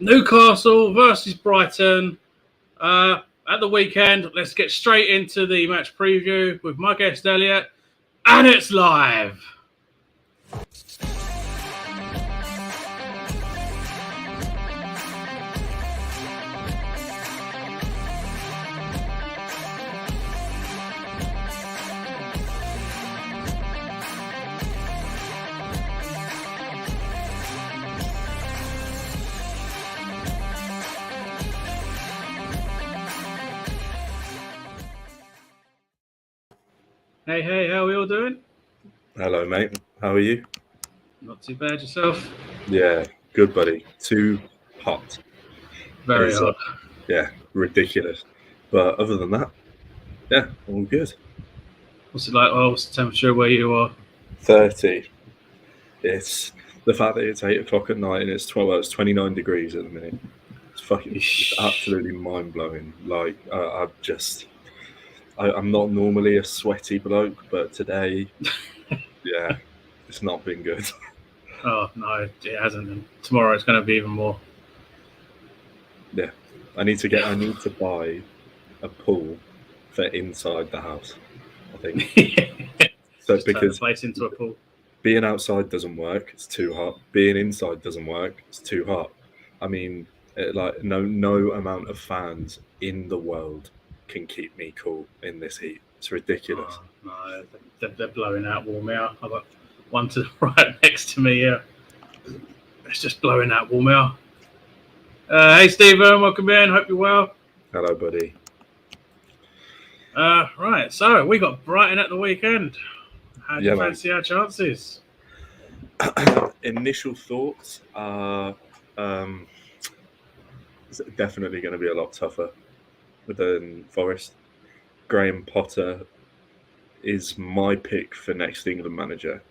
Newcastle versus Brighton at the weekend. Let's get straight into the match preview with my guest Elliott, and it's live. Hey, how are we all doing? Hello, mate. How are you? Not too bad yourself? Yeah, good, buddy. Too hot. Very hot. Yeah, ridiculous. But other than that, yeah, all good. What's it like? Oh, what's the temperature where you are? 30. It's the fact that it's 8 o'clock at night and it's 29 degrees at the minute. It's absolutely mind-blowing. Like, I'm not normally a sweaty bloke, but today, yeah, it's not been good. Oh, no, it hasn't. And tomorrow it's going to be even more. Yeah, I need to buy a pool for inside the house, I think. So Just turn the place into a pool. Being outside doesn't work; it's too hot. Being inside doesn't work; it's too hot. I mean, no amount of fans in the world can keep me cool in this heat. It's ridiculous. Oh, no, they're blowing out warm air. I've got one to the right next to me. Yeah, it's just blowing out warm air. Hey, Stephen, welcome in. Hope you're well. Hello, buddy. Right, so we got Brighton at the weekend. How do you fancy our chances? Initial thoughts are it's definitely going to be a lot tougher than Forest. Graham Potter is my pick for next England manager.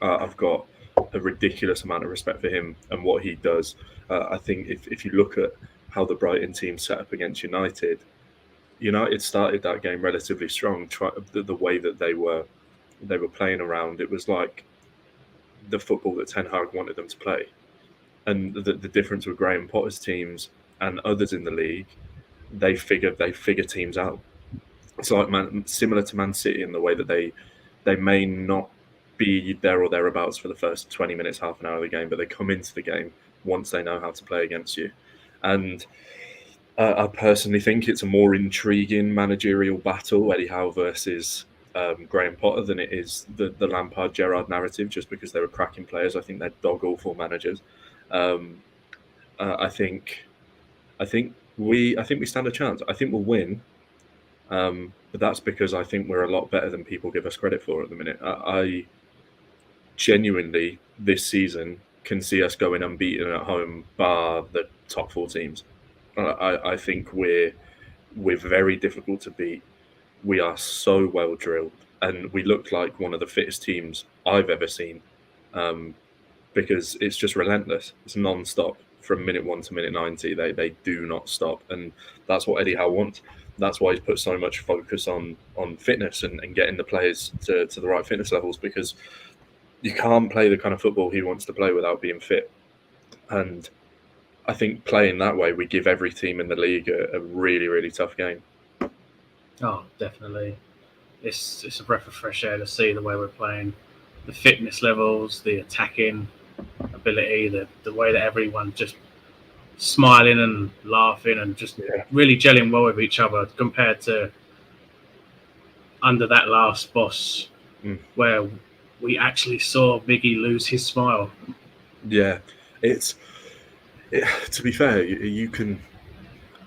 I've got a ridiculous amount of respect for him and what he does. I think if you look at how the Brighton team set up against United started that game relatively strong. The way that they were playing around, it was like the football that Ten Hag wanted them to play. And the difference with Graham Potter's teams and others in the league, they figure teams out. It's like similar to Man City in the way that they may not be there or thereabouts for the first 20 minutes, half an hour of the game, but they come into the game once they know how to play against you. And I personally think it's a more intriguing managerial battle, Eddie Howe versus Graham Potter, than it is the Lampard-Gerrard narrative, just because they were cracking players. I think they're dog-awful managers. I think we stand a chance. I think we'll win. But that's because I think we're a lot better than people give us credit for at the minute. I genuinely, this season, can see us going unbeaten at home, bar the top 4 teams. I think we're very difficult to beat. We are so well drilled, and we look like one of the fittest teams I've ever seen, because it's just relentless. It's non-stop from minute 1 to minute 90. They do not stop, and that's what Eddie Howe wants. That's why he's put so much focus on fitness and getting the players to the right fitness levels, because you can't play the kind of football he wants to play without being fit. And I think playing that way, we give every team in the league a really, really tough game. Oh, definitely. It's a breath of fresh air to see the way we're playing, the fitness levels, the attacking ability, the way that everyone's just smiling and laughing and just really gelling well with each other, compared to under that last boss where we actually saw Biggie lose his smile. Yeah, to be fair, you can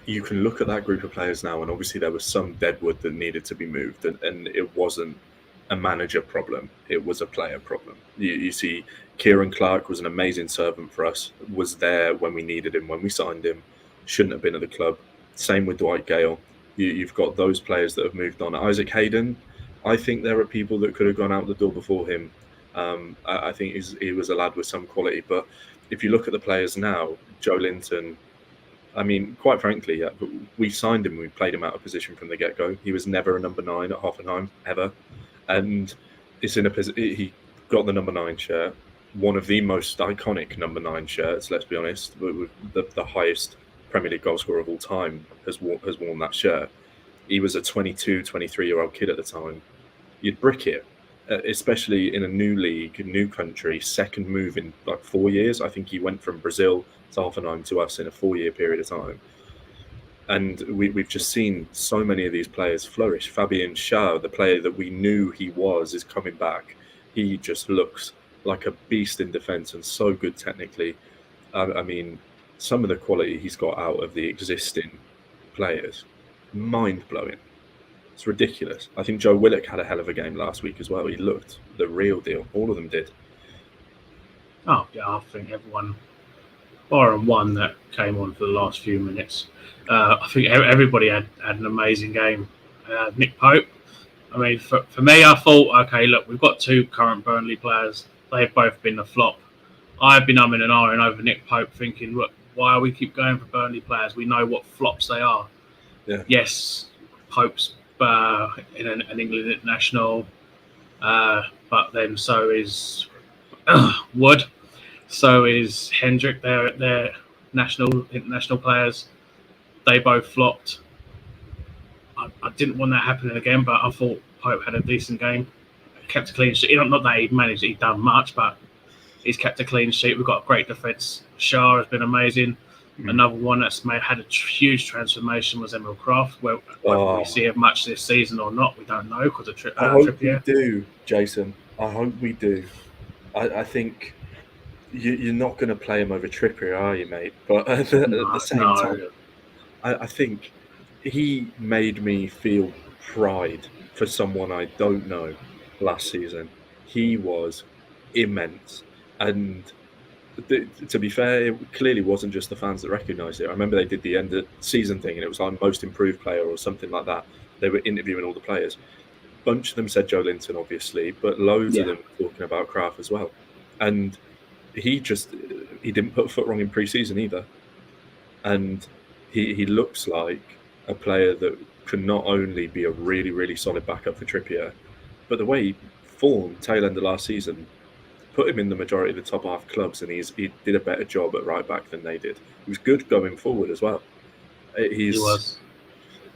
look at that group of players now, and obviously there was some deadwood that needed to be moved, and it wasn't a manager problem, it was a player problem. You see, Kieran Clark was an amazing servant for us, was there when we needed him, when we signed him, shouldn't have been at the club. Same with Dwight Gale. You've got those players that have moved on. Isaac Hayden, I think there are people that could have gone out the door before him. I think he was a lad with some quality, but if you look at the players now, Joe Linton, I mean, quite frankly, we signed him, we played him out of position from the get-go. He was never a number 9 at Hoffenheim, ever. And it's he got the number 9 shirt. one of the most iconic number 9 shirts. Let's be honest, with the highest Premier League goal scorer of all time has worn that shirt. He was a 22, 23-year-old kid at the time. You'd brick it, especially in a new league, new country, second move in like 4 years. I think he went from Brazil to Hoffenheim to us in a 4-year period of time. And we've just seen so many of these players flourish. Fabian Schär, the player that we knew he was, is coming back. He just looks like a beast in defence and so good technically. I mean, some of the quality he's got out of the existing players, mind-blowing. It's ridiculous. I think Joe Willock had a hell of a game last week as well. He looked the real deal. All of them did. Oh, yeah, I think everyone, barring one that came on for the last few minutes, I think everybody had an amazing game. Nick Pope, I mean, for me, I thought, okay, look, we've got 2 current Burnley players. They've both been a flop. I've been umming and ahhing over Nick Pope, thinking, look, why we keep going for Burnley players? We know what flops they are. Yeah. Yes, Pope's in an England international, but then so is Wood, so is Hendrick. They're international players. They both flopped. I didn't want that happening again, but I thought Pope had a decent game. Kept a clean sheet. Not that he'd done much, but he's kept a clean sheet. We've got a great defence. Schär has been amazing. Another one that's had a huge transformation was Emil Kraft. Whether we see him much this season or not, we don't know because of I hope Trippier. we do, Jason. I hope we do. I think you're not going to play him over Trippier, are you, mate? But at the same time, I think he made me feel pride for someone I don't know last season. He was immense. And to be fair, it clearly wasn't just the fans that recognised it. I remember they did the end of season thing and it was like most improved player or something like that. They were interviewing all the players. A bunch of them said Joe Linton, obviously, but loads of them were talking about Kraft as well. And he didn't put a foot wrong in pre-season either. And he looks like a player that can not only be a really, really solid backup for Trippier, but the way he formed tail end of last season put him in the majority of the top half clubs, and he did a better job at right back than they did. He was good going forward as well. He was.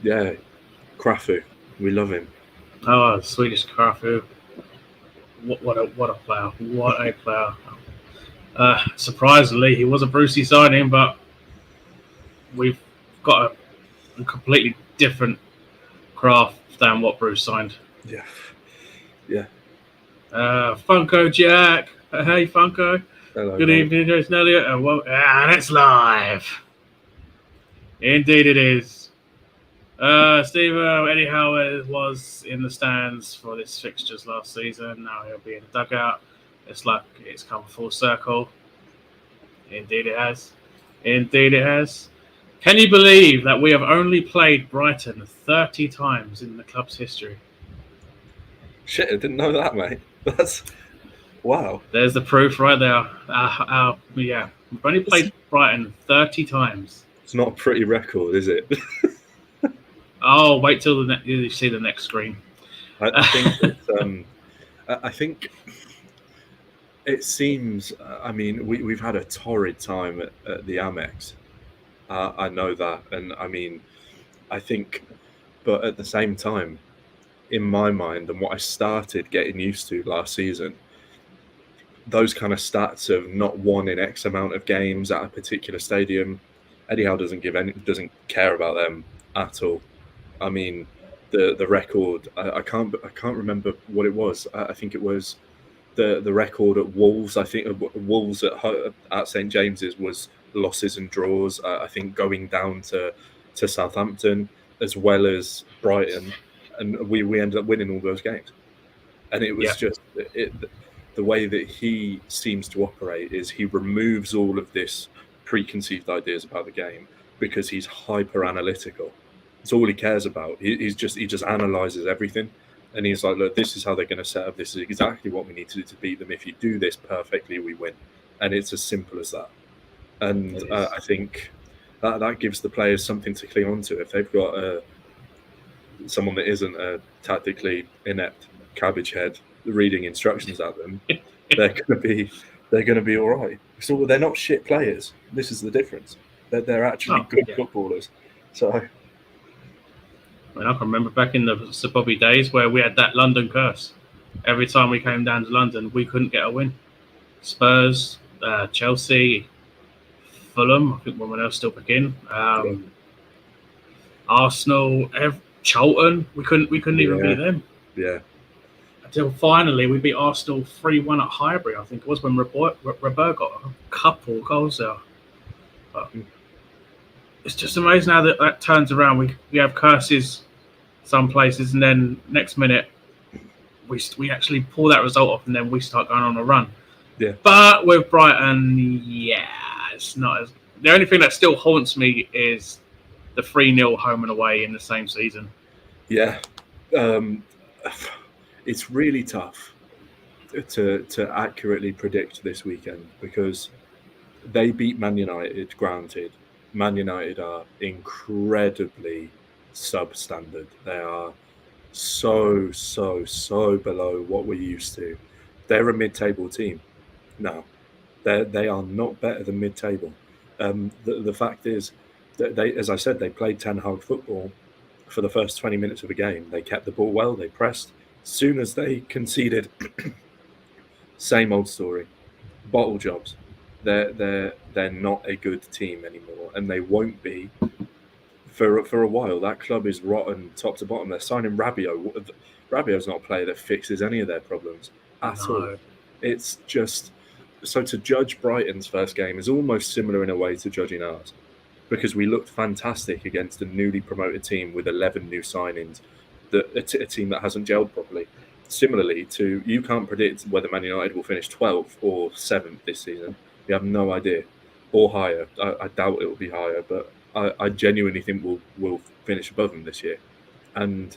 Yeah, Krafu. We love him. Oh, Swedish Krafu. What a player. What a player. Surprisingly, he was a Brucey signing, but we've got a completely different Kraft than what Bruce signed. Yeah. Funko Jack. Hey, Funko. Hello, Good evening, Jason Elliott. And it's live. Indeed it is. Steve, Eddie Howe was in the stands for this fixtures last season. Now he'll be in the dugout. It's like it's come full circle. Indeed it has. Can you believe that we have only played Brighton 30 times in the club's history? Shit, I didn't know that, mate. That's wow. There's the proof right there. We've only played Brighton 30 times. It's not a pretty record, is it? Oh, wait till you see the next screen. I think it seems. I mean, we've had a torrid time at the Amex. I know that, and I mean, I think, but at the same time, in my mind, and what I started getting used to last season, those kind of stats of not won in X amount of games at a particular stadium, Eddie Howe doesn't care about them at all. I mean, the record, I can't remember what it was. I think it was the record at Wolves. I think Wolves at St James's was losses and draws. I think going down to Southampton as well as Brighton, and we ended up winning all those games. And it was just the way that he seems to operate is he removes all of this preconceived ideas about the game because he's hyper analytical. It's all he cares about. He just analyzes everything, and he's like, look, this is how they're going to set up. This is exactly what we need to do to beat them. If you do this perfectly, we win. And it's as simple as that. And I think that gives the players something to cling on to. If they've got someone that isn't a tactically inept cabbage head reading instructions at them, they're going to be they're going to be all right. So they're not shit players. This is the difference. They're actually good footballers. So I mean, I can remember back in the Sir Bobby days where we had that London curse. Every time we came down to London, we couldn't get a win. Spurs, Chelsea, Fulham, I think when else still begin. Arsenal, Charlton, we couldn't even beat them. Yeah. Until finally we beat Arsenal 3-1 at Highbury, I think it was, when Robert got a couple goals there. But it's just amazing how that turns around. We have curses some places, and then next minute we actually pull that result off, and then we start going on a run. Yeah. But with Brighton, it's not as. The only thing that still haunts me is the 3-0 home and away in the same season. Yeah. It's really tough to accurately predict this weekend because they beat Man United, granted. Man United are incredibly substandard. They are so below what we're used to. They're a mid-table team. No, they are not better than mid-table. The fact is that they, as I said, they played Ten Hag football for the first 20 minutes of a game. They kept the ball well. They pressed. As soon as they conceded, same old story. Bottle jobs. They're not a good team anymore, and they won't be for a while. That club is rotten top to bottom. They're signing Rabiot. Rabiot's not a player that fixes any of their problems at all. It's just so to judge Brighton's first game is almost similar in a way to judging ours, because we looked fantastic against a newly promoted team with 11 new signings, a team that hasn't gelled properly. Similarly to, you can't predict whether Man United will finish 12th or 7th this season. We have no idea. Or higher. I doubt it will be higher, but I genuinely think we'll finish above them this year. And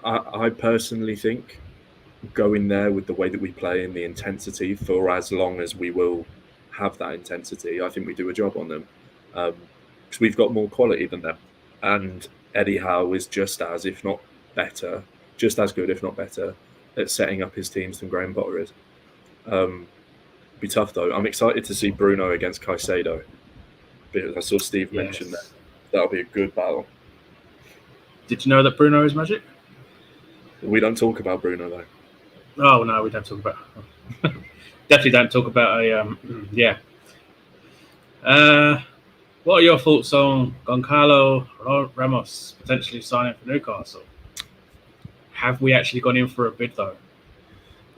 I personally think going there with the way that we play and the intensity for as long as we will have that intensity, I think we do a job on them. Because we've got more quality than them. And Eddie Howe is just as, if not better, just as good, if not better, at setting up his teams than Graham Potter is. Be tough, though. I'm excited to see Bruno against Caicedo. Because I saw Steve mention that. That'll be a good battle. Did you know that Bruno is magic? We don't talk about Bruno, though. Oh, no, we don't talk about... Definitely don't talk about a... what are your thoughts on Goncalo Ramos potentially signing for Newcastle? Have we actually gone in for a bid, though?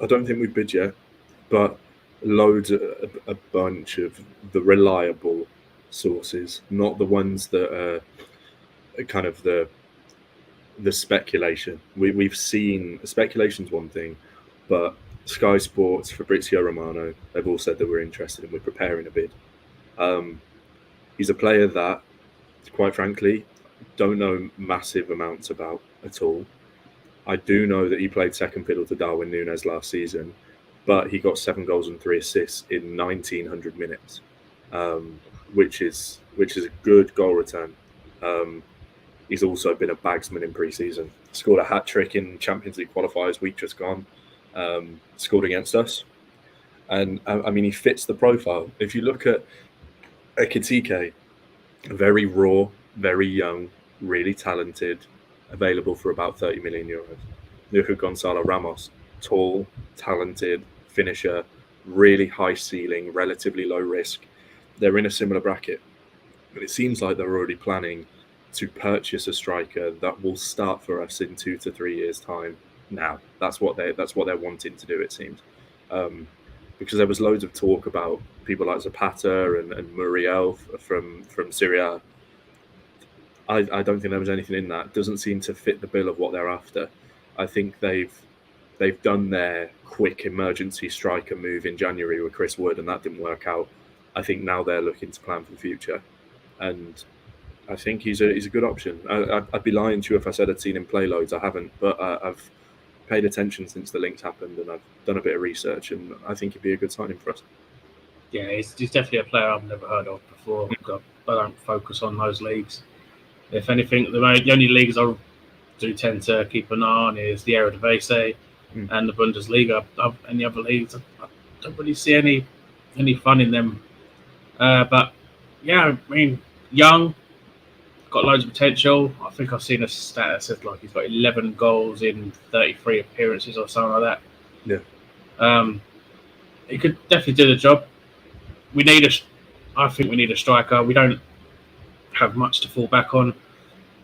I don't think we've bid yet, but a bunch of the reliable sources, not the ones that are kind of the speculation. We've seen speculation's one thing, but Sky Sports, Fabrizio Romano, they've all said that we're interested and we're preparing a bid. He's a player that, quite frankly, don't know massive amounts about at all. I do know that he played second fiddle to Darwin Núñez last season, but he got 7 goals and 3 assists in 1,900 minutes, which is a good goal return. He's also been a bagsman in pre-season. Scored a hat-trick in Champions League qualifiers week just gone. Scored against us. And, I mean, he fits the profile. If you look at Ekitike, very raw, very young, really talented, available for about 30 million euros. Look at Gonzalo Ramos, tall, talented, finisher, really high ceiling, relatively low risk. They're in a similar bracket. But it seems like they're already planning to purchase a striker that will start for us in 2 to 3 years' time. Now, that's what they're wanting to do, it seems. Because there was loads of talk about people like Zapata and Muriel from Syria. I don't think there was anything in that. It doesn't seem to fit the bill of what they're after. I think they've done their quick emergency striker move in January with Chris Wood, and that didn't work out. I think now they're looking to plan for the future, and I think he's a good option. I'd be lying to you if I said I'd seen him play loads. I haven't, but I've paid attention since the links happened, and I've done a bit of research, and I think he'd be a good signing for us. Yeah, he's definitely a player I've never heard of before. I don't focus on those leagues. If anything, the only leagues I do tend to keep an eye on is the Eredivisie and the Bundesliga. Any other leagues, I don't really see any fun in them. But yeah, I mean, young, got loads of potential. I think I've seen a stat that says like he's got 11 goals in 33 appearances or something like that. Yeah. He could definitely do the job. I think we need a striker. We don't have much to fall back on.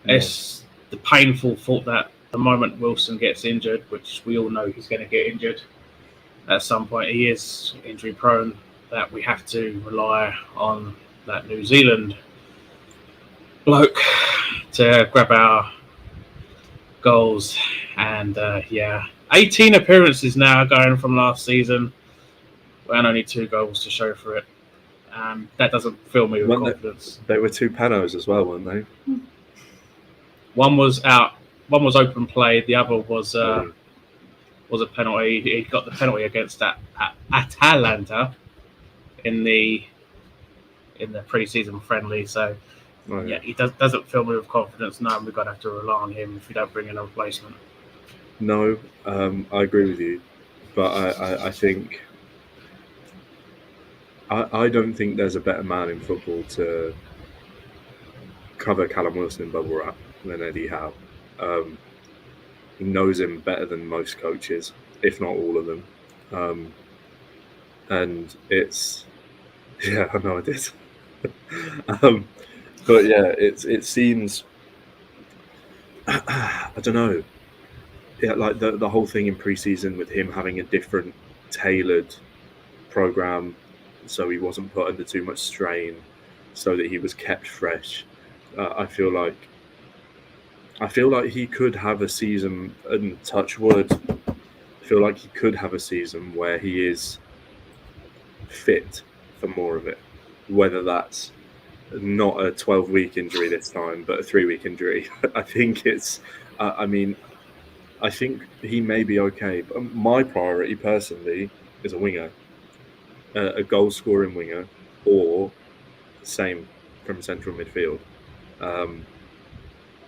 No. It's the painful thought that the moment Wilson gets injured, which we all know he's going to get injured at some point, he is injury prone, that we have to rely on that New Zealand bloke to grab our goals. And 18 appearances now going from last season, and only 2 goals to show for it. That doesn't fill me with confidence. They were 2 panos as well, weren't they? One was out. One was open play. The other was a penalty. He got the penalty against Atalanta in the pre-season friendly. So he doesn't fill me with confidence. No, we're going to have to rely on him if we don't bring in a replacement. No, I agree with you, but I think I don't think there's a better man in football to cover Callum Wilson in bubble wrap than Eddie Howe. He knows him better than most coaches, if not all of them. And it's, yeah, I know I did. But yeah, it seems, I don't know. Yeah, like the whole thing in pre-season with him having a different tailored program, so he wasn't put under too much strain, so that he was kept fresh. I feel like he could have a season, and touch wood, I feel like he could have a season where he is fit for more of it, whether that's not a 12-week injury this time, but a 3-week injury. I think it's, I think he may be okay, but my priority personally is a winger, a goal-scoring winger, or same from central midfield.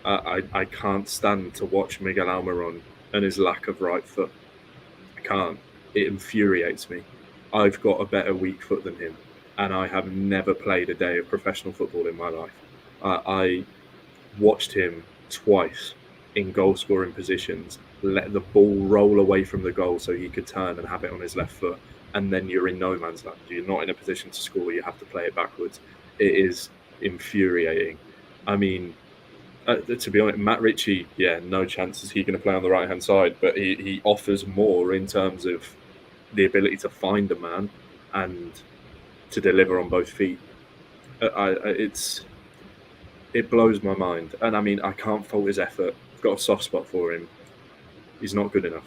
I can't stand to watch Miguel Almiron and his lack of right foot. I can't. It infuriates me. I've got a better weak foot than him, and I have never played a day of professional football in my life. I watched him twice in goal-scoring positions, let the ball roll away from the goal so he could turn and have it on his left foot, and then you're in no man's land. You're not in a position to score. You have to play it backwards. It is infuriating. I mean, to be honest, Matt Ritchie, no chance is he going to play on the right-hand side, but he offers more in terms of the ability to find a man and to deliver on both feet. It blows my mind. And I mean, I can't fault his effort. I've got a soft spot for him. He's not good enough.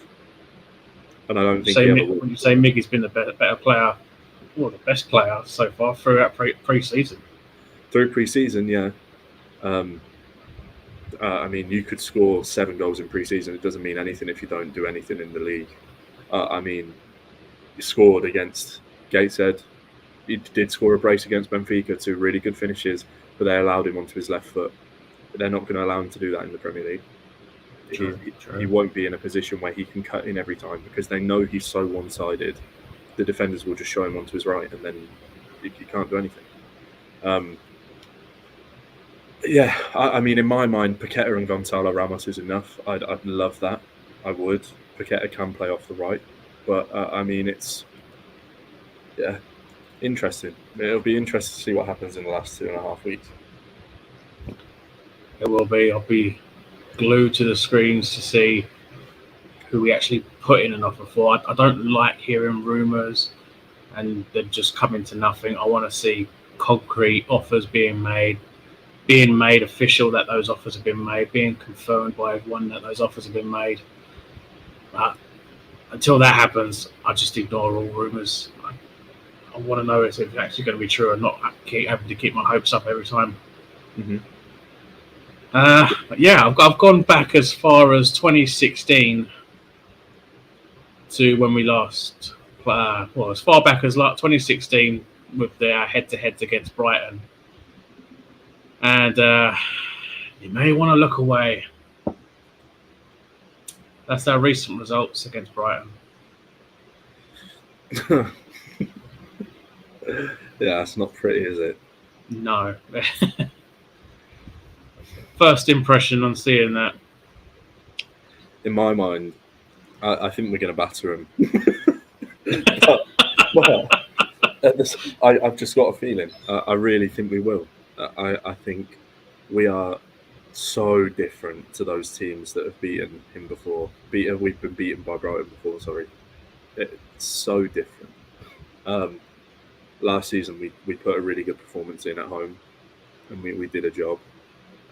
And I don't think he ever will. When you say Miggy's been the better player, or the best player so far throughout pre-season. Through pre-season, yeah. I mean, you could score 7 goals in pre-season. It doesn't mean anything if you don't do anything in the league. I mean, he scored against Gateshead. He did score a brace against Benfica, 2 really good finishes, but they allowed him onto his left foot. But they're not going to allow him to do that in the Premier League. True. He won't be in a position where he can cut in every time because they know he's so one-sided. The defenders will just show him onto his right, and then he can't do anything. I mean, in my mind, Paqueta and Gonzalo Ramos is enough. I'd love that. I would. Paqueta can play off the right, but I mean, it's interesting. It'll be interesting to see what happens in the last 2.5 weeks. It will be. I'll be glued to the screens to see who we actually put in an offer for. I don't like hearing rumours and then just coming to nothing. I want to see concrete offers being made official that those offers have been made, being confirmed by everyone that those offers have been made. But until that happens, I just ignore all rumours. I want to know if it's actually going to be true and not having to keep my hopes up every time. Mm-hmm. But yeah, I've gone back as far as 2016 to when we last, as far back as 2016 with their head-to-heads against Brighton. And you may want to look away. That's our recent results against Brighton. Yeah, it's not pretty, is it? No. First impression on seeing that. In my mind, I think we're going to batter him. but I've just got a feeling. I really think we will. I think we are so different to those teams that have beaten him before. We've been beaten by Brighton before. Sorry, it's so different. Last season we put a really good performance in at home, and we did a job.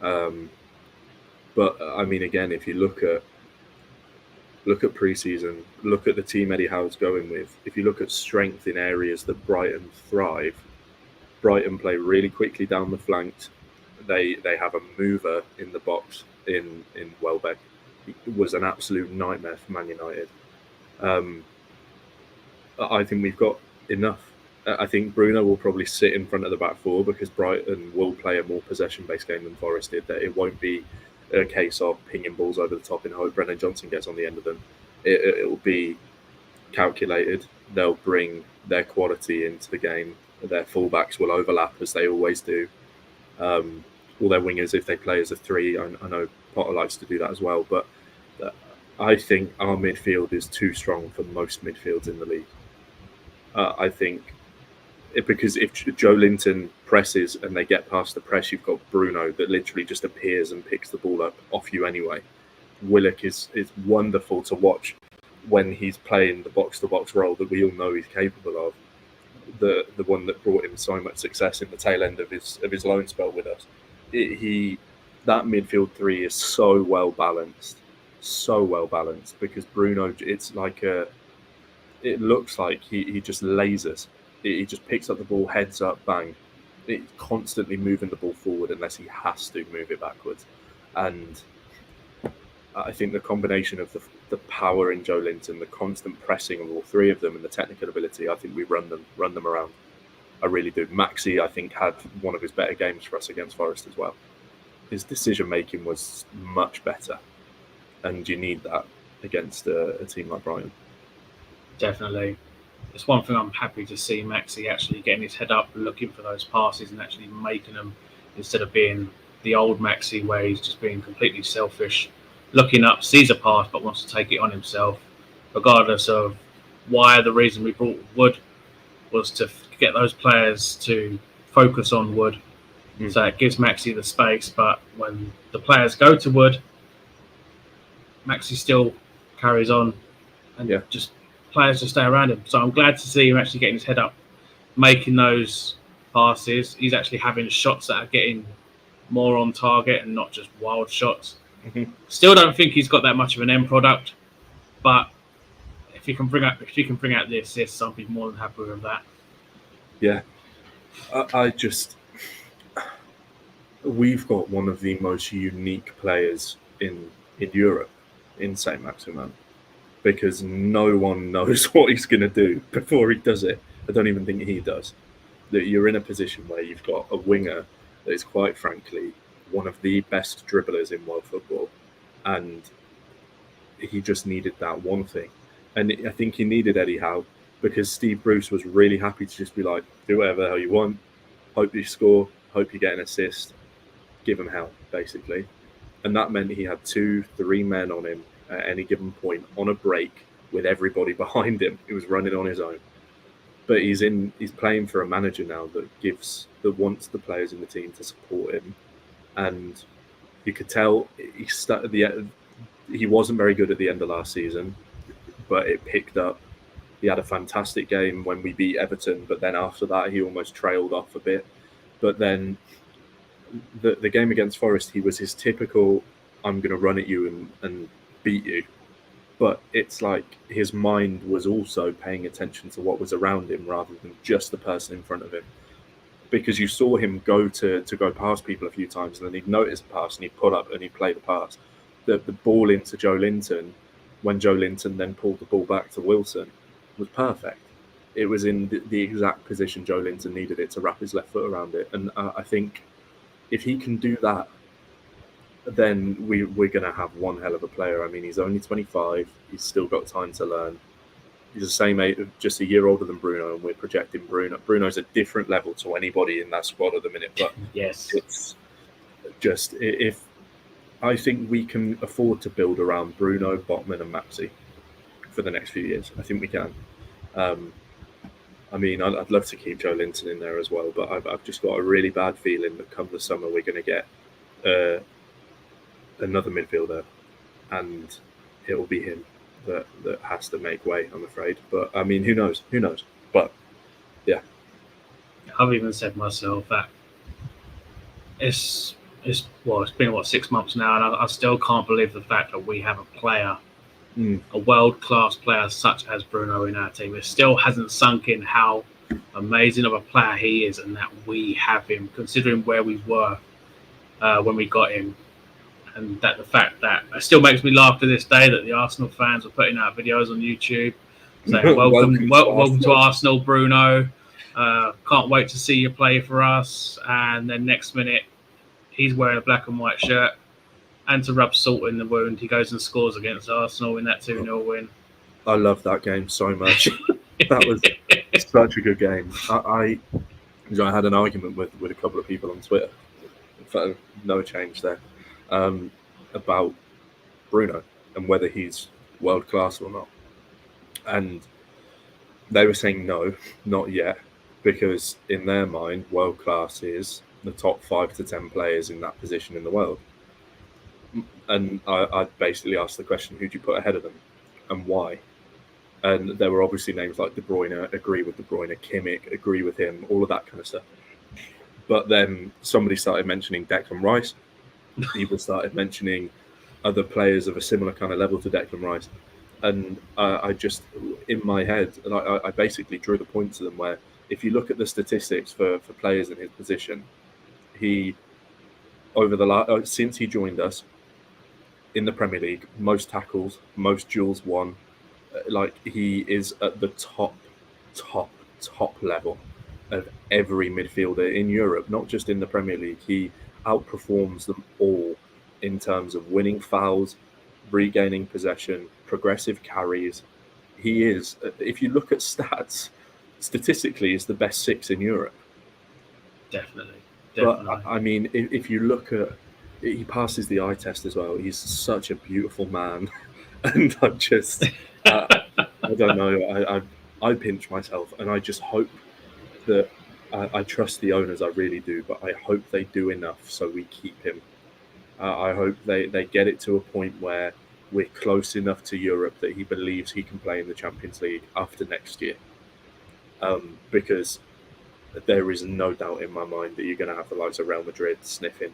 But I mean, again, if you look at pre-season, look at the team Eddie Howe's going with. If you look at strength in areas that Brighton thrive, Brighton play really quickly down the flanks. They have a mover in the box in Welbeck. It was an absolute nightmare for Man United. I think we've got enough. I think Bruno will probably sit in front of the back four because Brighton will play a more possession-based game than Forest did. That it won't be a case of pinging balls over the top and hope Brennan Johnson gets on the end of them. It will be calculated. They'll bring their quality into the game. Their fullbacks will overlap as they always do. All their wingers, if they play as a three, I know Potter likes to do that as well. But I think our midfield is too strong for most midfields in the league. I think because if Joe Linton presses and they get past the press, you've got Bruno that literally just appears and picks the ball up off you anyway. Willock is wonderful to watch when he's playing the box-to-box role that we all know he's capable of. The one that brought him so much success in the tail end of his loan spell with us. That midfield three is so well balanced because Bruno, it looks like he just lasers. He just picks up the ball, heads up, bang. It's constantly moving the ball forward unless he has to move it backwards. And I think the combination of the power in Joe Linton, the constant pressing of all three of them, and the technical ability, I think we run them around. I really do. Maxi, I think, had one of his better games for us against Forest as well. His decision making was much better, and you need that against a team like Brighton. Definitely. It's one thing I'm happy to see Maxi actually getting his head up, looking for those passes and actually making them, instead of being the old Maxi where he's just being completely selfish, looking up, sees a pass but wants to take it on himself, regardless of why. The reason we brought Wood was to get those players to focus on Wood. So it gives Maxi the space, but when the players go to Wood, Maxi still carries on and just players just stay around him. So I'm glad to see him actually getting his head up, making those passes. He's actually having shots that are getting more on target and not just wild shots. Mm-hmm. Still don't think he's got that much of an end product, but if you can bring out the assists, I'll be more than happy with that. Yeah, we've got one of the most unique players in Europe in Saint Maximin, because no one knows what he's going to do before he does it. I don't even think he does. That you're in a position where you've got a winger that is quite frankly one of the best dribblers in world football, and he just needed that one thing. And I think he needed Eddie Howe, because Steve Bruce was really happy to just be like, do whatever the hell you want, hope you score, hope you get an assist, give him hell, basically. And that meant he had 2-3 men on him at any given point on a break with everybody behind him. He was running on his own. But he's playing for a manager now that wants the players in the team to support him. And you could tell he wasn't very good at the end of last season, but it picked up. He had a fantastic game when we beat Everton, but then after that he almost trailed off a bit. But then the game against Forest, he was his typical, I'm going to run at you and beat you. But it's like his mind was also paying attention to what was around him rather than just the person in front of him. Because you saw him go to go past people a few times, and then he'd notice a pass and he'd pull up and he'd play the pass. The ball into Joe Linton, when Joe Linton then pulled the ball back to Wilson, was perfect. It was in the exact position Joe Linton needed it to wrap his left foot around it. And I think if he can do that, then we're going to have one hell of a player. I mean, he's only 25. He's still got time to learn. He's the same age, just a year older than Bruno, and we're projecting Bruno. Bruno's a different level to anybody in that squad at the minute. But yes, it's just, if I think we can afford to build around Bruno, Botman, and Maxi for the next few years. I think we can. I mean, I'd love to keep Joe Linton in there as well, but I've just got a really bad feeling that come the summer we're going to get another midfielder, and it will be him that has to make way, I'm afraid. But I mean, who knows? Who knows? But yeah, I've even said myself that it's been 6 months now, and I still can't believe the fact that we have a player, a world-class player such as Bruno in our team. It still hasn't sunk in how amazing of a player he is, and that we have him, considering where we were when we got him. And that the fact that it still makes me laugh to this day that the Arsenal fans are putting out videos on YouTube saying, welcome to Arsenal, Bruno. Can't wait to see you play for us. And then next minute, he's wearing a black and white shirt. And to rub salt in the wound, he goes and scores against Arsenal in that 2-0 win. I love that game so much. That was such a good game. I had an argument with a couple of people on Twitter. In fact, no change there. About Bruno and whether he's world class or not. And they were saying no, not yet, because in their mind, world class is the top 5 to 10 players in that position in the world. And I basically asked the question, who do you put ahead of them and why? And there were obviously names like De Bruyne, agree with De Bruyne, Kimmich, agree with him, all of that kind of stuff. But then somebody started mentioning Declan Rice. People started mentioning other players of a similar kind of level to Declan Rice. And I just, in my head, and I basically drew the point to them where if you look at the statistics for players in his position, he, over the since he joined us in the Premier League, most tackles, most duels won, like he is at the top level of every midfielder in Europe, not just in the Premier League. He outperforms them all in terms of winning fouls, regaining possession, progressive carries. He is, if you look at stats, statistically, is the best 6 in Europe. Definitely. But I mean, if you look at, he passes the eye test as well. He's such a beautiful man, and I just, I don't know. I pinch myself, and I just hope that I trust the owners. I really do, but I hope they do enough so we keep him. I hope they get it to a point where we're close enough to Europe that he believes he can play in the Champions League after next year. Because there is no doubt in my mind that you're going to have the likes of Real Madrid sniffing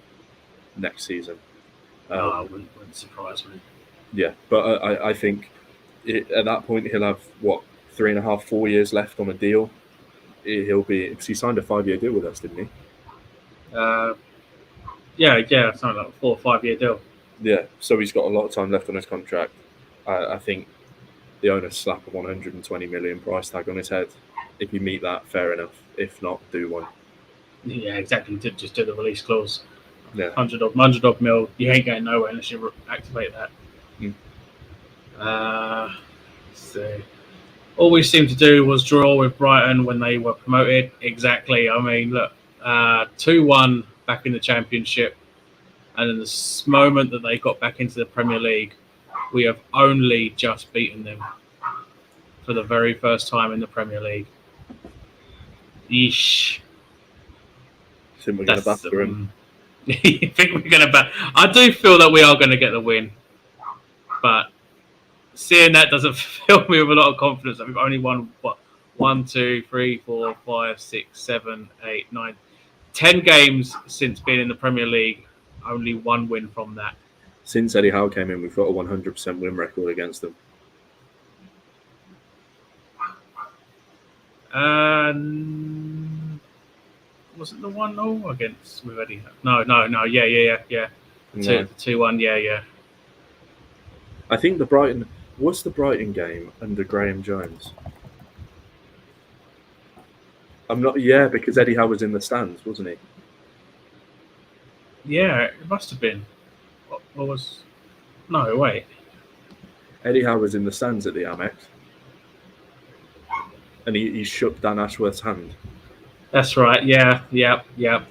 next season. No, I wouldn't surprise me. Yeah, but I think at that point he'll have, 3.5, 4 years left on a deal. He'll be, because he signed a 5-year deal with us, didn't he? Yeah, something like a 4 or 5 year deal. Yeah, so he's got a lot of time left on his contract. I think the owners slap a 120 million price tag on his head. If you meet that, fair enough. If not, do one. Yeah, exactly. Just do the release clause. Yeah, 100 odd mil. You ain't going nowhere unless you activate that. Let's see. All we seemed to do was draw with Brighton when they were promoted. Exactly. I mean, look, 2-1 back in the Championship, and in the moment that they got back into the Premier League, we have only just beaten them for the very first time in the Premier League. Yeesh. I think we're going to batter him. You think we're going to batter? I do feel that we are going to get the win, but seeing that doesn't fill me with a lot of confidence that we've only won 1, 2, 3, 4, 5, 6, 7, 8, 9, 10 games since being in the Premier League. Only 1 win from that. Since Eddie Howe came in, we've got a 100% win record against them. Was it the 1-0 against with Eddie Howe? No. Yeah. 2-1. Yeah. I think what's the Brighton game under Graham Jones? I'm not. Yeah, because Eddie Howe was in the stands, wasn't he? Yeah, it must have been. What was? No, wait. Eddie Howe was in the stands at the Amex. and he shook Dan Ashworth's hand. That's right. Yeah.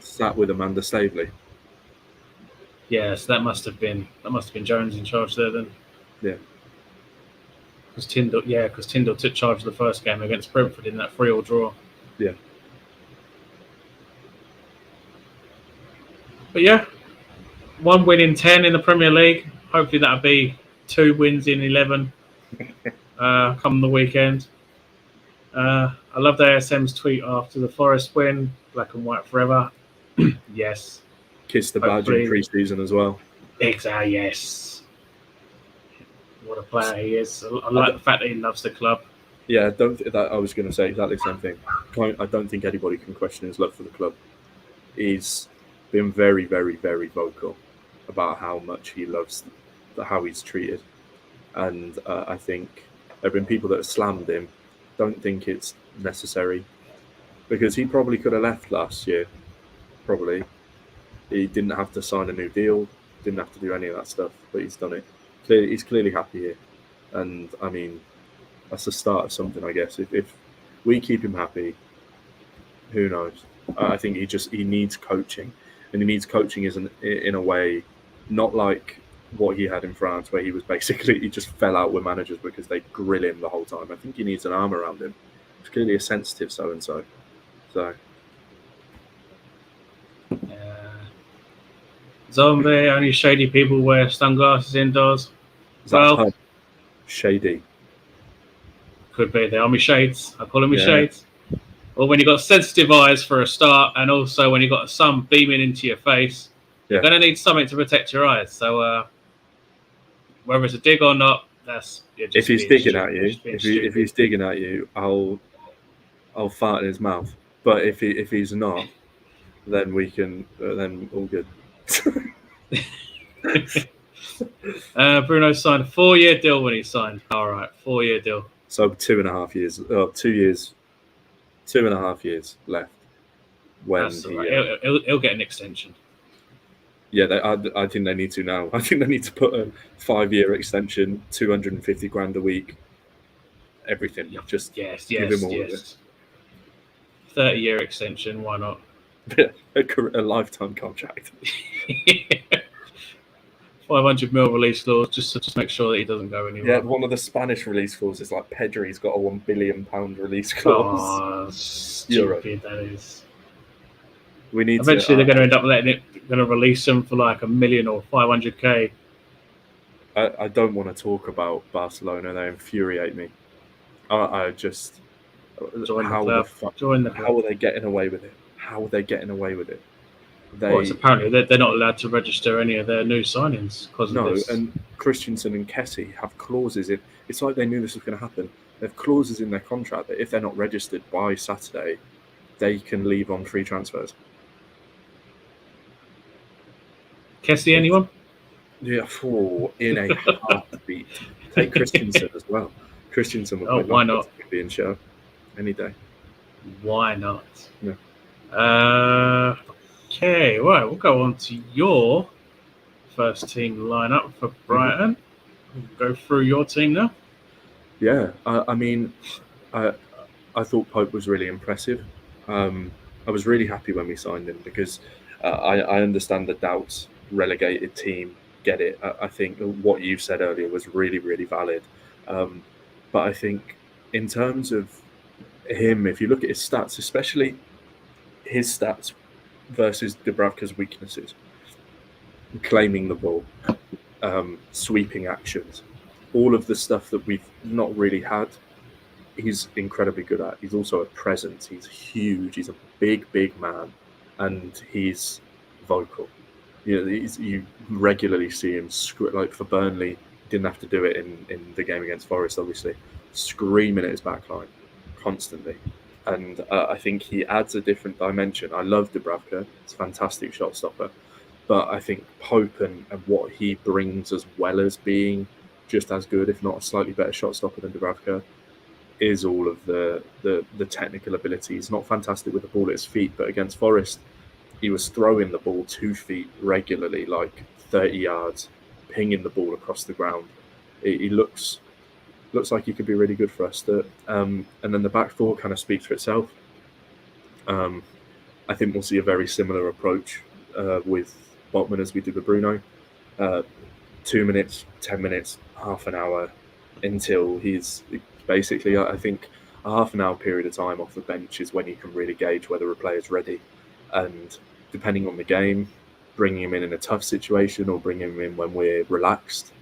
Sat with Amanda Staveley. Yeah. So that must have been Jones in charge there then. Yeah. Because Tyndall took charge of the first game against Brentford in that 3-3 draw. Yeah. But yeah, 1 win in 10 in the Premier League. Hopefully that'll be 2 wins in 11 come the weekend. I loved ASM's tweet after the Forest win, black and white forever. Yes. Kissed the badge in pre-season as well. Exactly, yes. What a player he is. I like the fact that he loves the club. Yeah, I was going to say exactly the same thing. I don't think anybody can question his love for the club. He's been very, very, very vocal about how much he loves how he's treated. And I think there have been people that have slammed him. Don't think it's necessary, because he probably could have left last year. Probably. He didn't have to sign a new deal, didn't have to do any of that stuff, but he's done it. He's clearly happy here. And, I mean, that's the start of something, I guess. If we keep him happy, who knows? I think he needs coaching. And he needs coaching in a way, not like what he had in France, where he just fell out with managers because they grill him the whole time. I think he needs an arm around him. He's clearly a sensitive so-and-so. So... Zombie, only shady people wear sunglasses indoors. Well, shady. Could be. They are me shades. I call them me shades. Or when you've got sensitive eyes for a start, and also when you've got the sun beaming into your face, you're going to need something to protect your eyes. So whether it's a dig or not, if he's digging at you, if he's digging at you, I'll fart in his mouth. But if he's not, then we can then all good. Bruno signed a 4-year deal when he signed. All right, 4-year deal. So 2.5 years. 2 years. 2.5 years left. When he'll get an extension. Yeah, I think they need to now. I think they need to put a 5-year extension, 250 grand a week, everything. Just give him all of it. 30-year extension. Why not? a lifetime contract. 500 mil release clause, just to make sure that he doesn't go anywhere. Yeah, one of the Spanish release clauses is like Pedri's got a £1 billion release clause. Oh, stupid that is. We need. Eventually, they're going to end up going to release him for like $1 million or 500k. I don't want to talk about Barcelona. They infuriate me. I just join the club. How are they getting away with it? How are they getting away with it? Apparently they're not allowed to register any of their new signings because of this. And Christensen and Kessie have clauses in. It's like they knew this was going to happen. They have clauses in their contract that if they're not registered by Saturday, they can leave on free transfers. Kessie, anyone? Yeah, in a heartbeat. Take Christensen as well. Christensen would why not? Be in show any day. Why not? Yeah. Okay, right, we'll go on to your first team lineup for Brighton. We'll go through your team now. Yeah, I mean, I thought Pope was really impressive. I was really happy when we signed him because I understand the doubts. Relegated team, get it. I think what you said earlier was really, really valid. But I think in terms of him, if you look at his stats, especially his stats versus Dubravka's weaknesses, claiming the ball, sweeping actions, all of the stuff that we've not really had, he's incredibly good at. He's also a presence. He's huge. He's a big, big man, and he's vocal. You regularly see him like for Burnley. Didn't have to do it in the game against Forest, obviously, screaming at his backline constantly. And I think he adds a different dimension. I love Dubravka. He's a fantastic shot stopper. But I think Pope and what he brings, as well as being just as good, if not a slightly better shot stopper than Dubravka, is all of the technical ability. He's not fantastic with the ball at his feet, but against Forest, he was throwing the ball 2 feet regularly, like 30 yards, pinging the ball across the ground. He looks looks like he could be really good for us. And then the back four kind of speaks for itself. I think we'll see a very similar approach with Botman as we did with Bruno. 2 minutes, 10 minutes, half an hour until he's basically, I think, a half an hour period of time off the bench is when you can really gauge whether a player's ready. And depending on the game, bringing him in a tough situation or bringing him in when we're relaxed,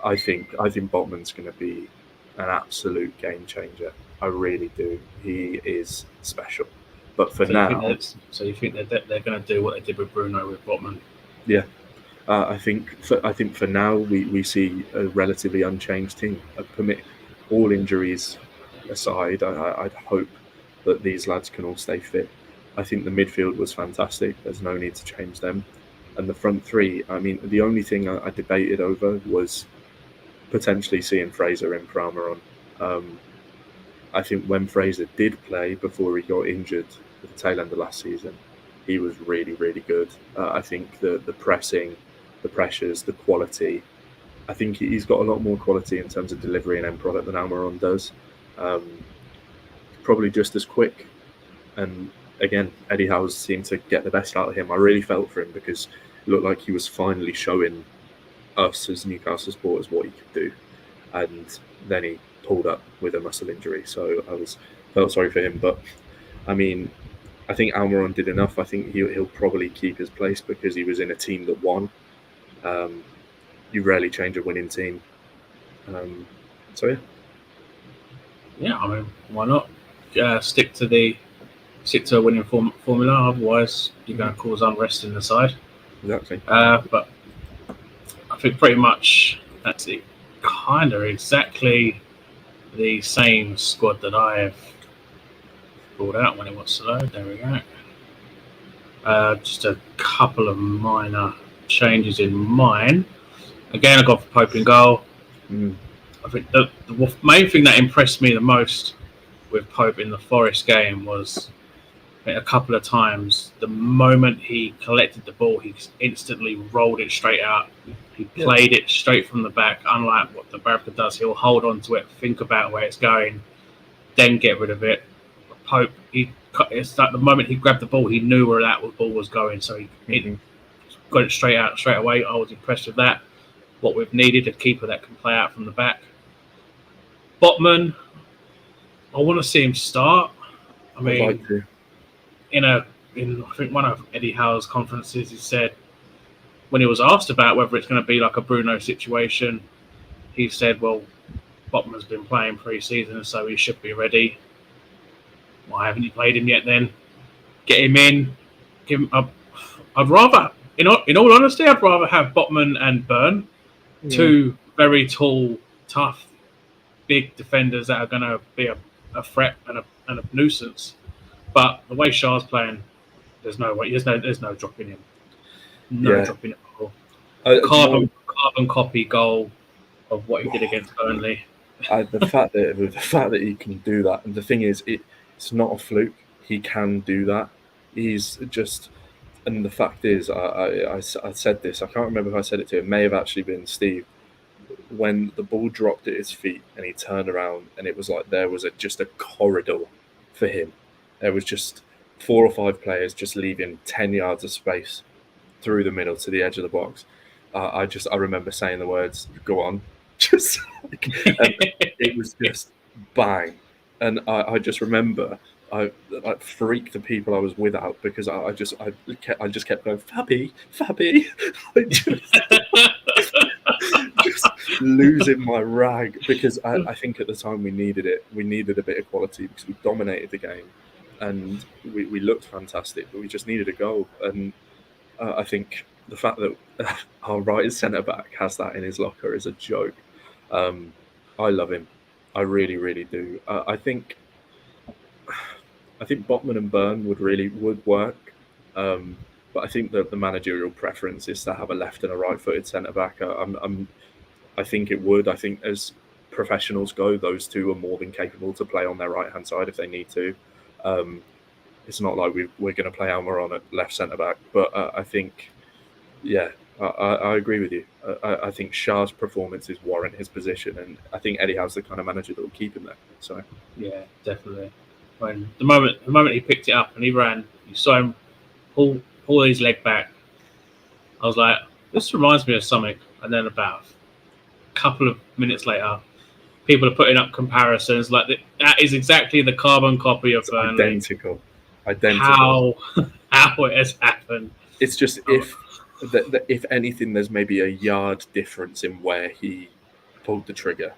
I think Botman's going to be an absolute game changer. I really do. He is special. But for now, you think that they're going to do what they did with Bruno with Botman? Yeah, I think for now we see a relatively unchanged team. Permit all injuries aside, I'd hope that these lads can all stay fit. I think the midfield was fantastic. There's no need to change them. And the front three, I mean, the only thing I debated over was potentially seeing Fraser in for Almiron. I think when Fraser did play before he got injured at the tail end of last season, he was really, really good. I think the pressing, the pressures, the quality, I think he's got a lot more quality in terms of delivery and end product than Almiron does. Probably just as quick. And again, Eddie Howe seemed to get the best out of him. I really felt for him because it looked like he was finally showing us as Newcastle supporters what he could do. And then he pulled up with a muscle injury. So I felt sorry for him. But I mean, I think Almiron did enough. I think he'll probably keep his place because he was in a team that won. You rarely change a winning team. So yeah. Yeah, I mean, why not stick to a winning formula? Otherwise, you're going to cause unrest in the side. Exactly. But I think pretty much that's it. Kind of exactly the same squad that I have brought out when it wants to load. There we go. Just a couple of minor changes in mine. Again, I got Pope in goal. I think the main thing that impressed me the most with Pope in the Forest game was a couple of times the moment he collected the ball, he instantly rolled it straight out. He played it straight from the back, unlike what the Barca does. He'll hold on to it, think about where it's going, then get rid of it. Pope, it's like the moment he grabbed the ball, he knew where that ball was going, so he got it straight out straight away. I was impressed with that. What we've needed, a keeper that can play out from the back. Botman, I want to see him start. I mean, I'd like to. in I think one of Eddie Howe's conferences, he said when he was asked about whether it's going to be like a Bruno situation, he said, "Well, Botman's been playing pre-season, so he should be ready. Why haven't you played him yet? Then get him in. Give him up. I'd rather, in all honesty, I'd rather have Botman and Byrne, two very tall, tough, big defenders that are going to be a threat and a nuisance. But the way Shah's playing, there's no way. There's no dropping him. Dropping him at all. Carbon copy goal of what he did against Burnley. The fact that he can do that, and the thing is, it's not a fluke. He can do that. He's just, and the fact is, I said this. I can't remember if I said it to him. It may have actually been Steve. When the ball dropped at his feet and he turned around, and it was like there was just a corridor for him. There was just 4 or 5 players just leaving 10 yards of space through the middle to the edge of the box. I remember saying the words, "Go on," just like, and it was just bang. And I just remember I freaked the people I was with out because I just kept going, Fabby. Just losing my rag because I think at the time we needed it. We needed a bit of quality because we dominated the game and we looked fantastic, but we just needed a goal. And I think the fact that our right centre back has that in his locker is a joke. I love him. I really, really do. I think Botman and Byrne would work. But I think that the managerial preference is to have a left and a right-footed centre back. I think it would. I think as professionals go, those two are more than capable to play on their right-hand side if they need to. It's not like we're going to play Almiron at left centre back, but I think, I agree with you. I think Shah's performances warrant his position, and I think Eddie Howe's the kind of manager that will keep him there. So Yeah, definitely. When the moment he picked it up and he ran, you saw him pull his leg back. I was like, this reminds me of something. And then about a couple of minutes later, people are putting up comparisons like that is exactly the carbon copy of it's Burnley. identical. How it has happened. It's just if anything, there's maybe a yard difference in where he pulled the trigger.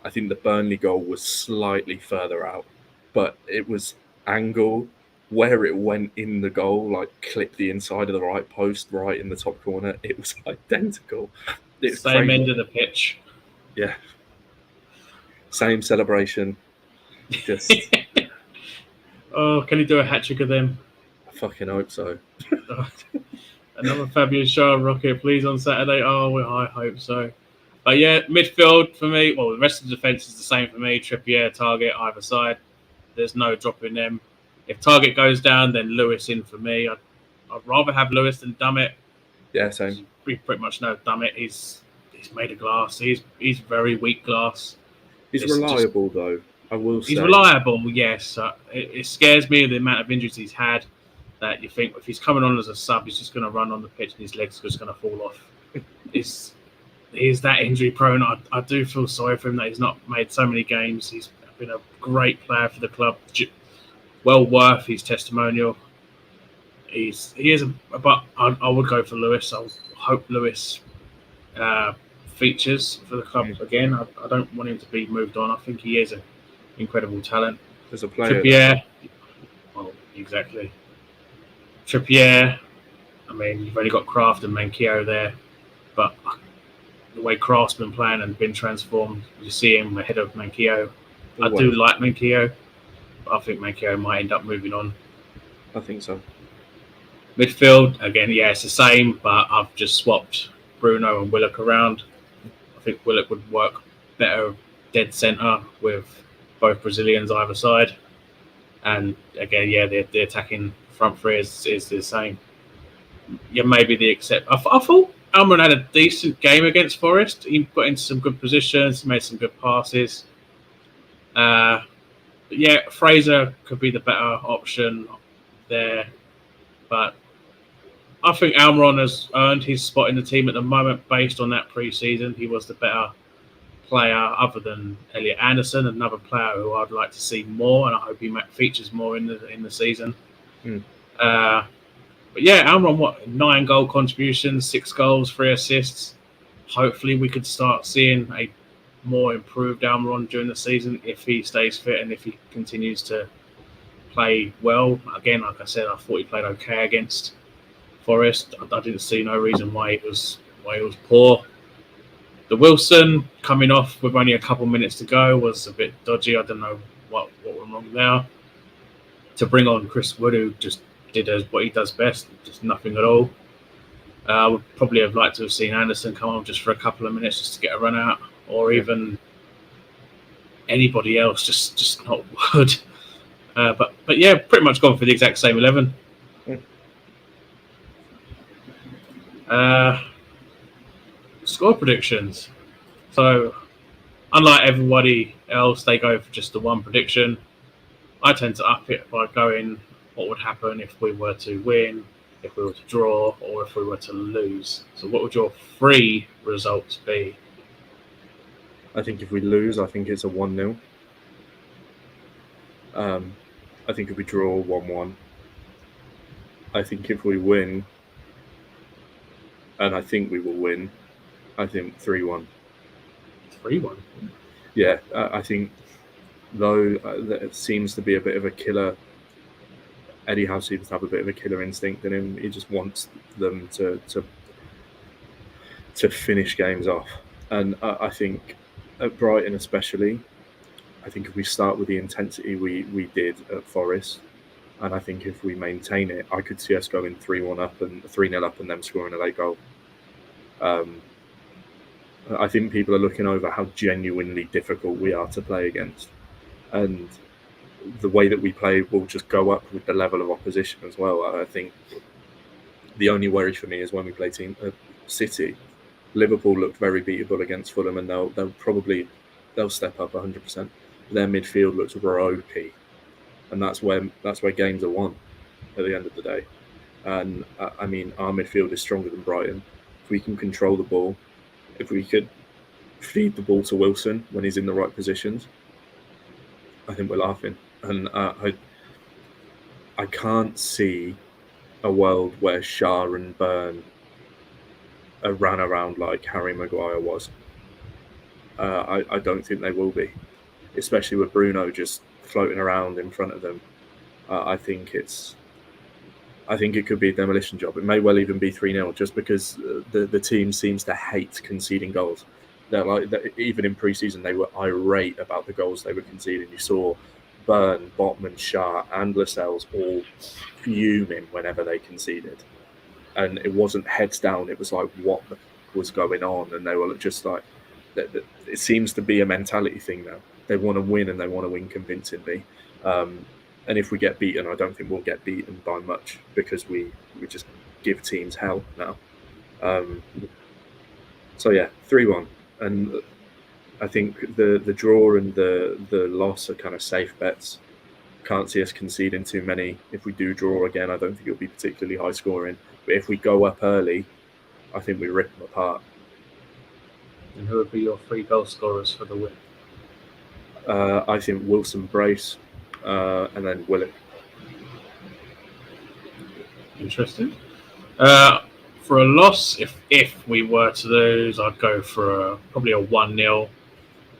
I think the Burnley goal was slightly further out, but it was angle where it went in the goal, like clipped the inside of the right post, right in the top corner. It was identical. It's Same crazy. end of the pitch. Yeah. Same celebration. Just. Oh, can he do a hat trick of them? I fucking hope so. Another Fabian Schär rocket, please, on Saturday. Oh, I hope so. But yeah, midfield for me. Well, the rest of the defence is the same for me. Trippier, Target, either side. There's no dropping them. If Target goes down, then Lewis in for me. I'd rather have Lewis than Dummett. Yeah, same. We pretty much know Dummett. He's made of glass. He's very weak glass. He's reliable, though. I will say. He's reliable, yes. It scares me the amount of injuries he's had. That you think if he's coming on as a sub, he's just going to run on the pitch and his legs are just going to fall off. He's that injury prone. I do feel sorry for him that he's not made so many games. He's been a great player for the club. Well worth his testimonial. But I would go for Lewis. I hope Lewis features for the club again. I don't want him to be moved on. I think he is an incredible talent. As a player. Trippier. Well, exactly. Trippier, I mean, you've only got Kraft and Manquillo there, but the way Kraft's been playing and been transformed, you see him ahead of Manquillo. I do like Manquillo, but I think Manquillo might end up moving on. I think so. Midfield, again, yeah, it's the same, but I've just swapped Bruno and Willock around. I think Willock would work better dead centre with both Brazilians either side. And again, yeah, the attacking front three is the same. Yeah, maybe the except. I thought Almiron had a decent game against Forest. He got into some good positions, made some good passes. But yeah, Fraser could be the better option there. But I think Almiron has earned his spot in the team at the moment based on that pre-season. He was the better player other than Elliott Anderson, another player who I'd like to see more, and I hope he features more in the season. But yeah, Almiron, 9 goal contributions, 6 goals, 3 assists. Hopefully we could start seeing a more improved Almiron during the season if he stays fit and if he continues to play well. Again, like I said, I thought he played okay against Forest. I didn't see no reason why he was poor. The Wilson coming off with only a couple minutes to go was a bit dodgy. I don't know what went wrong there. To bring on Chris Wood, who just did what he does best, just nothing at all. I would probably have liked to have seen Anderson come on just for a couple of minutes just to get a run out, or even anybody else, just not Wood. But yeah, pretty much gone for the exact same 11. Score predictions. So, unlike everybody else, they go for just the one prediction. I tend to up it by going what would happen if we were to win, if we were to draw, or if we were to lose. So what would your 3 results be? I think if we lose, I think it's a 1-0. I think if we draw, 1-1. I think if we win, and I think we will win, I think 3-1. 3-1? Yeah, I think, though that seems to be a bit of a killer. Eddie Howe seems to have a bit of a killer instinct in him. He just wants them to finish games off. And I think at Brighton especially, I think if we start with the intensity we did at Forest, and I think if we maintain it, I could see us going 3-1 up and 3-0 up and them scoring a late goal. I think people are looking over how genuinely difficult we are to play against. And the way that we play will just go up with the level of opposition as well. I think The only worry for me is when we play City. Liverpool looked very beatable against Fulham, and they'll step up 100%. Their midfield looks ropey, and that's where games are won at the end of the day. And I mean, our midfield is stronger than Brighton. If we can control the ball, if we could feed the ball to Wilson when he's in the right positions, I think we're laughing. And I can't see a world where Shah and Byrne ran around like Harry Maguire was. I don't think they will be, especially with Bruno just floating around in front of them. I think it could be a demolition job. It may well even be 3-0, just because the team seems to hate conceding goals. Even in pre-season, they were irate about the goals they were conceding. You saw Byrne, Botman, Shah, and Lascelles all fuming whenever they conceded. And it wasn't heads down. It was like, what was going on? And they were just like, it seems to be a mentality thing now. They want to win, and they want to win convincingly. And if we get beaten, I don't think we'll get beaten by much, because we just give teams hell now. So yeah, 3-1. And I think the draw and the loss are kind of safe bets. Can't see us conceding too many. If we do draw again, I don't think it'll be particularly high scoring. But if we go up early, I think we rip them apart. And who would be your 3 goal scorers for the win? I think Wilson, Brace, and then Willock. Interesting. For a loss, if we were to lose, I'd go for probably a 1-0.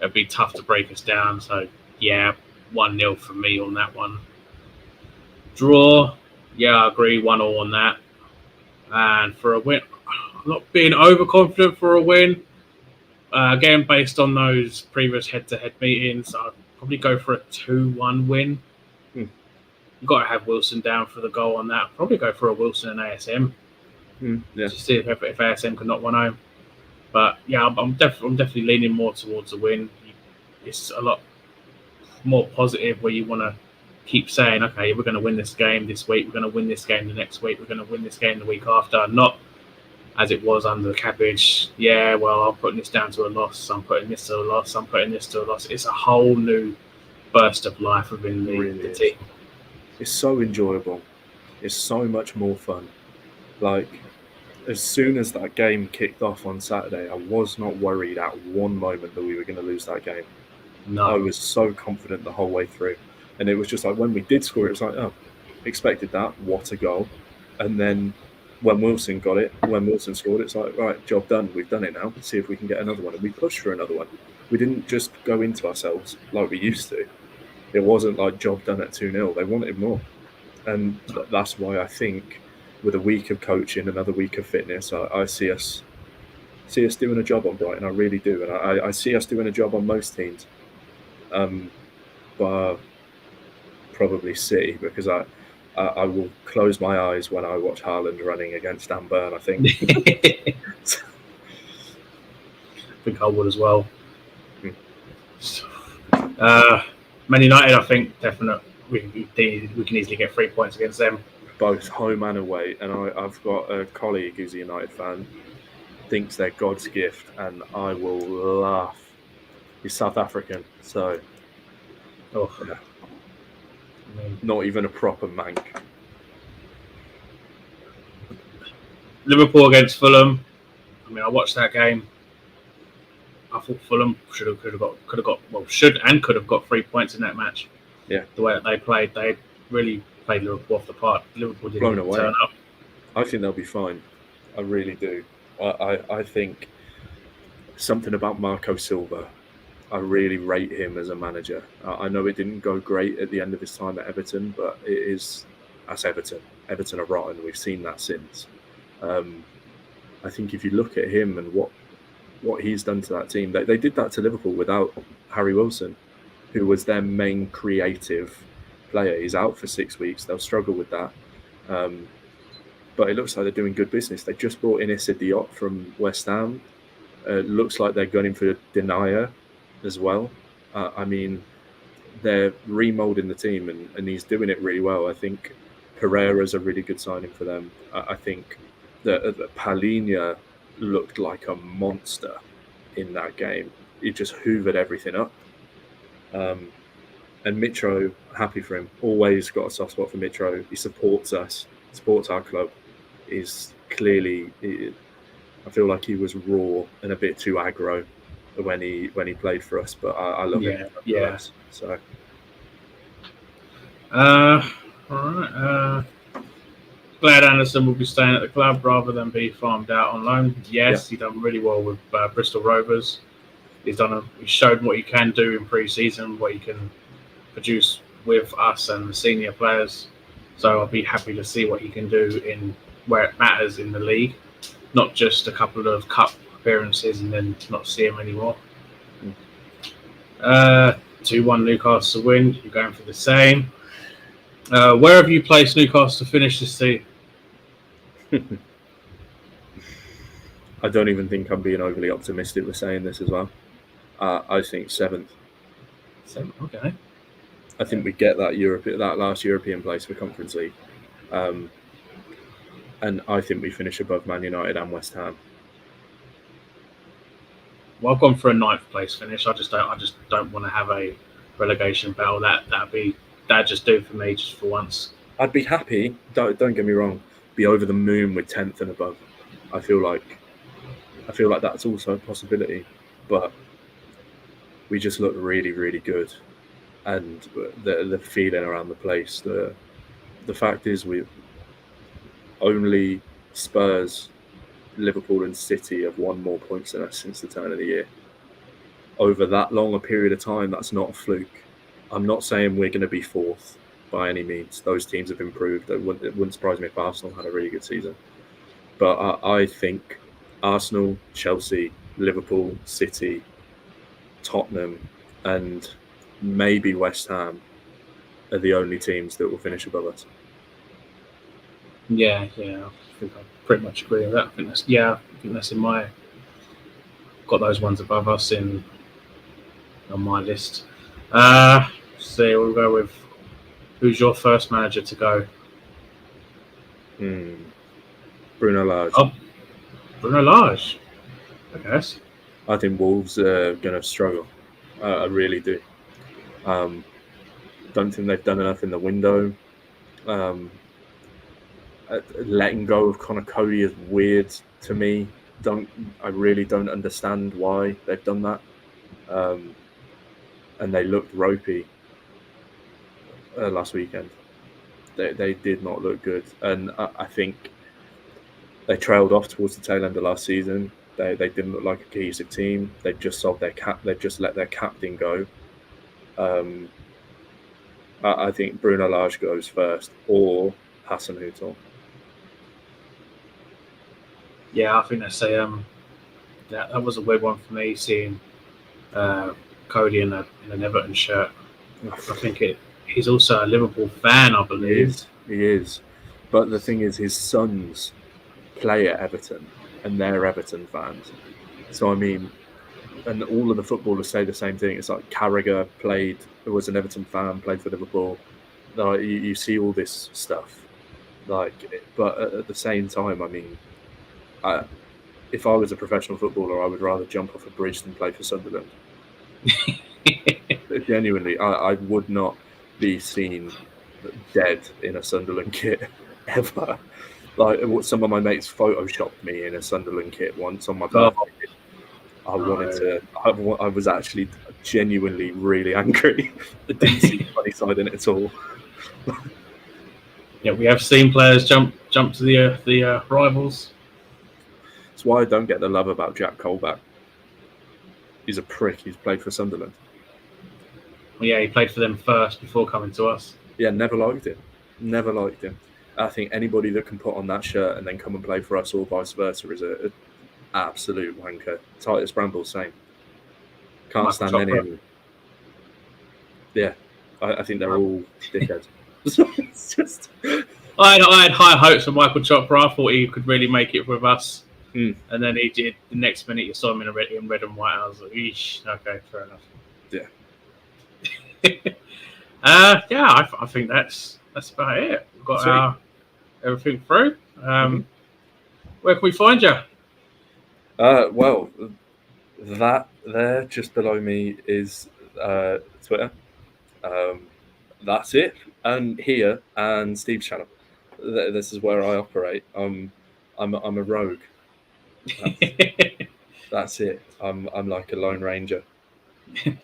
It'd be tough to break us down. So yeah, 1-0 for me on that one. Draw, yeah, I agree, 1-1 on that. And for a win, I'm not being overconfident for a win. Again, based on those previous head-to-head meetings, I'd probably go for a 2-1 win. You've got to have Wilson down for the goal on that. Probably go for a Wilson and ASM. Yeah. To see if ASM can knock one home. But yeah, I'm definitely leaning more towards a win. It's a lot more positive, where you want to keep saying, okay, we're going to win this game this week, we're going to win this game the next week, we're going to win this game the week after. Not as it was under the Cabbage. Yeah, well, I'm putting this down to a loss, I'm putting this to a loss, I'm putting this to a loss. It's a whole new burst of life within the team. It's so enjoyable. It's so much more fun. Like, as soon as that game kicked off on Saturday, I was not worried at one moment that we were going to lose that game. No. I was so confident the whole way through. And it was just like, when we did score, it was like, oh, expected that, what a goal. And then when Wilson got it, when Wilson scored, it's like, right, job done, we've done it now. Let's see if we can get another one. And we pushed for another one. We didn't just go into ourselves like we used to. It wasn't like job done at 2-0. They wanted more. And that's why I think, with a week of coaching, another week of fitness, I see us doing a job on Brighton. I really do. And I see us doing a job on most teams. But probably City, because I will close my eyes when I watch Haaland running against Dan Burn, I think. I think I would as well. Man United, I think, definitely we can easily get 3 points against them. Both home and away. And I've got a colleague who's a United fan, thinks they're God's gift, and I will laugh. He's South African, so yeah. Not even a proper mank. Liverpool against Fulham. I mean, I watched that game. I thought Fulham could have got 3 points in that match. Yeah, the way that they played, they really played Liverpool off the park. Liverpool didn't turn up. I think they'll be fine. I really do. I think something about Marco Silva. I really rate him as a manager. I know it didn't go great at the end of his time at Everton, but that's Everton. Everton are rotten. We've seen that since. I think if you look at him and what he's done to that team, they did that to Liverpool without Harry Wilson, who was their main creative player. He's out for 6 weeks. They'll struggle with that. But it looks like they're doing good business. They just brought in Issa Diop from West Ham. Looks like they're gunning for Denier as well. I mean, they're remolding the team, and he's doing it really well. I think Pereira's a really good signing for them. I think that Palhinha looked like a monster in that game. He just hoovered everything up. And Mitro, happy for him. Always got a soft spot for Mitro. He supports us, supports our club. He's clearly, I feel like he was raw and a bit too aggro when he played for us. But I love him. Yeah. So. All right. Glad Anderson will be staying at the club rather than be farmed out on loan. Yes, He done really well with Bristol Rovers. He's showed what he can do in pre-season, what he can produce with us and the senior players. So I'll be happy to see what he can do in where it matters in the league, not just a couple of cup appearances and then not see him anymore. 2-1 Newcastle win. You're going for the same. Where have you placed Newcastle to finish this season? I don't even think I'm being overly optimistic with saying this as well. I think 7th. 7th, okay. I think we get that last European place for Conference League, and I think we finish above Man United and West Ham. Well, I've gone for a 9th place finish. I just don't want to have a relegation battle. That'd just do for me just for once. I'd be happy. Don't get me wrong. Be over the moon with 10th and above. I feel like that's also a possibility, but we just look really, really good. And the feeling around the place, the fact is we only Spurs, Liverpool and City have won more points than us since the turn of the year. Over that long a period of time, that's not a fluke. I'm not saying we're going to be 4th by any means. Those teams have improved. It wouldn't surprise me if Arsenal had a really good season. But I think Arsenal, Chelsea, Liverpool, City, Tottenham and maybe West Ham are the only teams that will finish above us. Yeah, I think I pretty much agree with that. I think that's in my got those ones above us on my list. So we'll go with who's your first manager to go? Bruno Lage. Oh, Bruno Lage. I guess. I think Wolves are going to struggle. I really do. Don't think they've done enough in the window. Letting go of Connor Cody is weird to me. I really don't understand why they've done that. And they looked ropey last weekend. They did not look good, and I think they trailed off towards the tail end of last season. They didn't look like a cohesive team. They just sold their They just let their captain go. I think Bruno Lage goes first, or Hassan Houghton. Yeah, I think that's that was a weird one for me, seeing Cody in an Everton shirt. I think he's also a Liverpool fan, I believe. He is. But the thing is, his sons play at Everton, and they're Everton fans. So, I mean, and all of the footballers say the same thing. It's like Carragher was an Everton fan, played for Liverpool. Like, you see all this stuff. But at the same time, I mean, if I was a professional footballer, I would rather jump off a bridge than play for Sunderland. Genuinely, I would not be seen dead in a Sunderland kit ever. Like, some of my mates photoshopped me in a Sunderland kit once on my birthday. I was actually genuinely really angry. I didn't see the funny side in it at all. Yeah, we have seen players jump to the rivals. That's why I don't get the love about Jack Colback. He's a prick. He's played for Sunderland. Well, yeah, he played for them first before coming to us. Yeah, never liked him. Never liked him. I think anybody that can put on that shirt and then come and play for us or vice versa is an absolute wanker. Titus Bramble, same. Can't Michael stand Chopra. any of them. Yeah, I think they're all dickheads. It's just... I had high hopes for Michael Chopra. I thought he could really make it with us. And then he did. The next minute, you saw him in red and white. I was like, "Eesh, okay, fair enough." Yeah. I think that's about it. We've got everything through. where can we find you? Well, that there just below me is Twitter. That's it. And here and Steve's channel. This is where I operate. I'm a rogue. That's it. I'm like a lone ranger.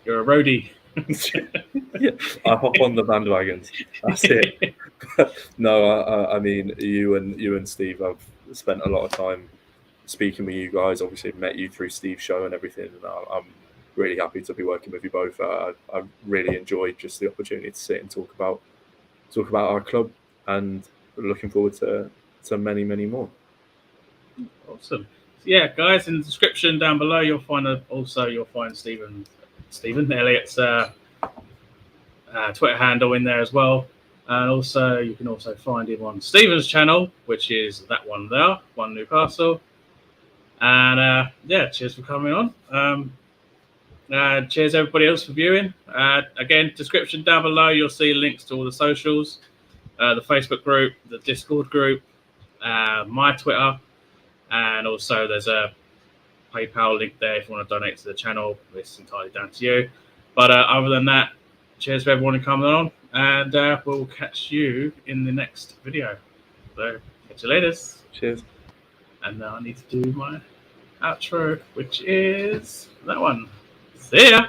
You're a roadie. Yeah, I hop on the bandwagons. That's it. No, I mean you and Steve. I've spent a lot of time speaking with you guys. Obviously, met you through Steve's show and everything. And I'm really happy to be working with you both. I really enjoyed just the opportunity to sit and talk about our club, and looking forward to many more. Awesome. Yeah, guys, in the description down below, you'll find Stephen Elliott's Twitter handle in there as well. And also, you can also find him on Stephen's channel, which is that one there, One Newcastle. And yeah, cheers for coming on. Cheers everybody else for viewing. Again, description down below, you'll see links to all the socials, the Facebook group, the Discord group, my Twitter, and also there's a PayPal link there if you want to donate to the channel. It's entirely down to you. But other than that, cheers for everyone coming on, and we'll catch you in the next video. So, catch you later. Cheers. And now I need to do my outro, which is that one. See ya!